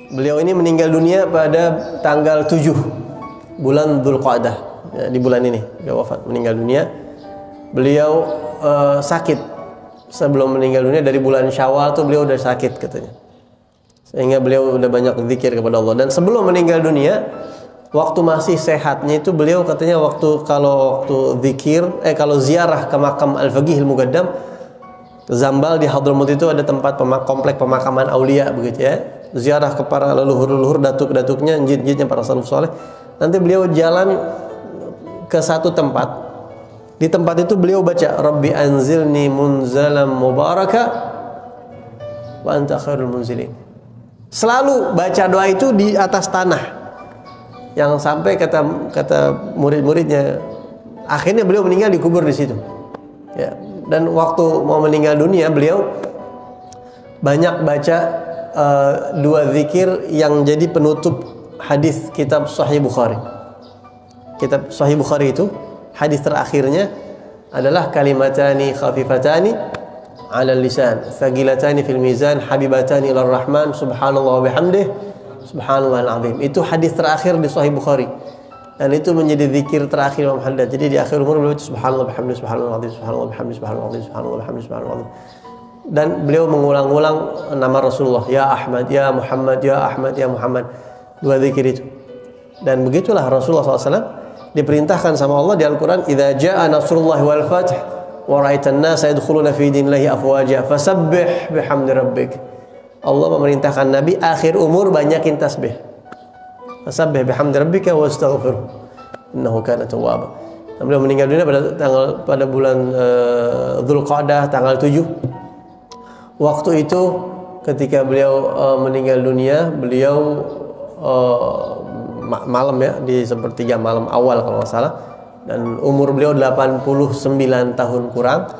Beliau ini meninggal dunia pada tanggal 7 bulan Dzulqa'dah. Ya, di bulan ini beliau wafat, meninggal dunia. Beliau sakit sebelum meninggal dunia, dari bulan Syawal tuh beliau udah sakit katanya. Sehingga beliau udah banyak zikir kepada Allah. Dan sebelum meninggal dunia, waktu masih sehatnya itu beliau katanya kalau zikir, kalau ziarah ke makam Al-Faqih Al-Muqaddam, Zambal di Hadramut itu ada tempat komplek pemakaman aulia begitu ya. Ziarah ke para leluhur-leluhur, datuk-datuknya, jin-jinnya para salafus saleh. Nanti beliau jalan ke satu tempat. Di tempat itu beliau baca Rabbi anzilni munzalam mubaraka wa anta khairul munzilin. Selalu baca doa itu di atas tanah. Yang sampai kata murid-muridnya, akhirnya beliau meninggal dikubur di situ. Ya, dan waktu mau meninggal dunia beliau banyak baca dua zikir yang jadi penutup hadis kitab Sahih Bukhari. Kitab Sahih Bukhari itu hadis terakhirnya adalah kalimatani khafifatani 'ala lisan, thaqilatani fil mizan, habibatani ilar rahman, subhanallah wa bihamdih, subhanallahal azim. Itu hadis terakhir di Sahih Bukhari. Dan itu menjadi zikir terakhir Imam Haddad. Jadi di akhir umur beliau subhanallah bihamdih, subhanallah azim, subhanallah bihamdih, subhanallah azim, subhanallah bihamdih, subhanallah azim. Dan beliau mengulang-ulang nama Rasulullah, ya Ahmad, ya Muhammad, ya Ahmad, ya Muhammad. Dua zikir itu. Dan begitulah Rasulullah SAW diperintahkan sama Allah di Al-Quran, idza jaa nasrullahi wal fath wa ra'aitan nasa yadkhuluna fi dinillahi afwaja fasabbih bihamdi rabbik. Allah memerintahkan Nabi akhir umur banyakin tasbih. Fasabbih bihamdi rabbika wastaghfirhu innahu kana tawwaba. Beliau meninggal dunia pada bulan Dzulqa'dah tanggal 7. Waktu itu ketika beliau meninggal dunia, beliau malam ya, di sepertiga malam awal kalau nggak salah, dan umur beliau 89 tahun kurang,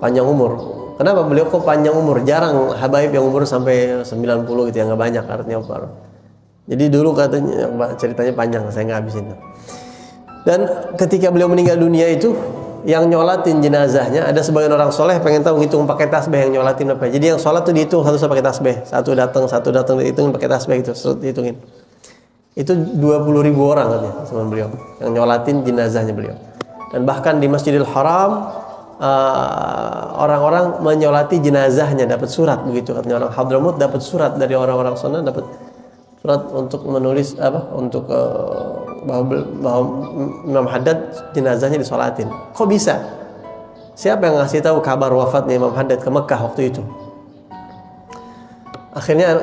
panjang umur. Kenapa beliau kok panjang umur? Jarang habaib yang umur sampai 90 gitu ya, nggak banyak artinya. Jadi dulu katanya ceritanya panjang, saya nggak habisin. Dan ketika beliau meninggal dunia itu, yang nyolatin jenazahnya, ada sebagian orang soleh pengen tahu ngitung pakai tasbih yang nyolatin apa. Jadi yang sholat tuh dihitung satu pakai tasbih, satu datang dihitung pakai tasbih itu, dihitungin. Itu 20.000 orang katanya sama beliau yang nyolatin jenazahnya beliau. Dan bahkan di Masjidil Haram orang-orang menyolati jenazahnya, dapat surat begitu katanya. Orang Hadramut dapat surat dari orang-orang sana, dapat surat untuk menulis untuk bahwa Imam Haddad jenazahnya disolatin. Kok bisa? Siapa yang ngasih tahu kabar wafatnya Imam Haddad ke Mekah waktu itu? Akhirnya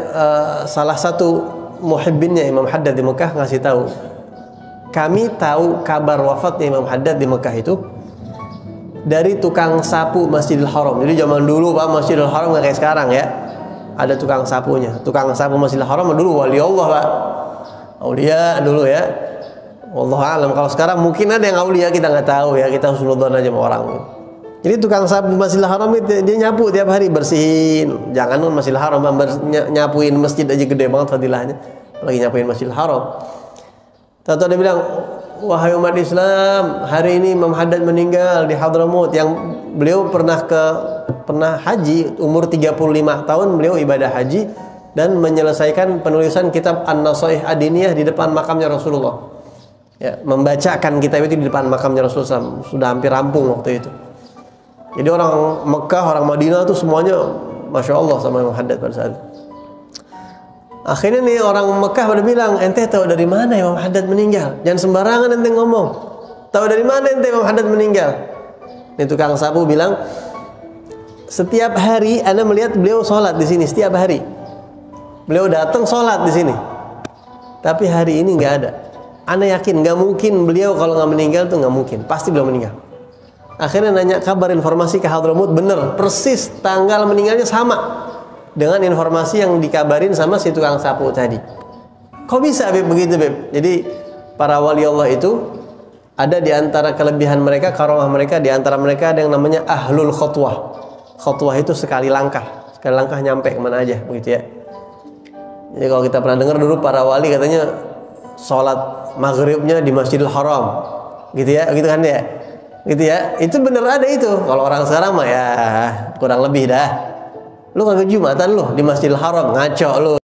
salah satu muhibbinnya Imam Haddad di Mekah ngasih tahu, kami tahu kabar wafatnya Imam Haddad di Mekah itu dari tukang sapu Masjidil Haram. Jadi zaman dulu Pak, Masjidil Haram nggak kayak sekarang ya, ada tukang sapunya. Tukang sapu Masjidil Haram dulu wali Allah Pak, aulia dulu ya. Wallahu a'lam. Kalau sekarang mungkin ada yang aulia, kita nggak tahu ya, kita husnudzon aja sama orang. Jadi tukang sapu Masjidil Haram itu dia nyapu tiap hari, bersihin. Jangan Masjidil Haram, nyapuin masjid aja gede banget fadilahnya, lagi nyapuin Masjidil Haram. Tahu dia bilang, wahai umat Islam, hari ini Imam Haddad meninggal di Hadramut. Yang beliau pernah haji, umur 35 tahun beliau ibadah haji dan menyelesaikan penulisan kitab An-Nasaih Adiniyah di depan makamnya Rasulullah. Ya, membacakan kitab itu di depan makamnya Rasulullah SAW. Sudah hampir rampung waktu itu. Jadi orang Mekah, orang Madinah tuh semuanya Masya Allah sama Imam Haddad pada saat itu. Akhirnya nih orang Mekah pada bilang, ente tahu dari mana Imam Haddad meninggal? Jangan sembarangan ente ngomong. Tahu dari mana ente Imam Haddad meninggal? Nih tukang sapu bilang, setiap hari Anda melihat beliau sholat di sini setiap hari. Beliau datang sholat di sini. Tapi hari ini nggak ada. Anda yakin nggak mungkin beliau kalau nggak meninggal tuh nggak mungkin, pasti beliau meninggal. Akhirnya nanya kabar informasi ke Hadramut, bener persis tanggal meninggalnya sama dengan informasi yang dikabarin sama si tukang sapu tadi. Kok bisa Beb begitu Beb? Jadi para wali Allah itu ada di antara kelebihan mereka, karomah mereka, di antara mereka ada yang namanya ahlul khutwah. Khutwah itu sekali langkah nyampe kemana aja begitu ya. Jadi kalau kita pernah dengar dulu para wali katanya sholat maghribnya di Masjidil Haram, gitu ya, gitu kan ya, gitu ya. Itu bener ada itu. Kalau orang sekarang mah ya kurang lebih dah. Lu kagak Jumatan lu di Masjidil Haram, ngaco lu.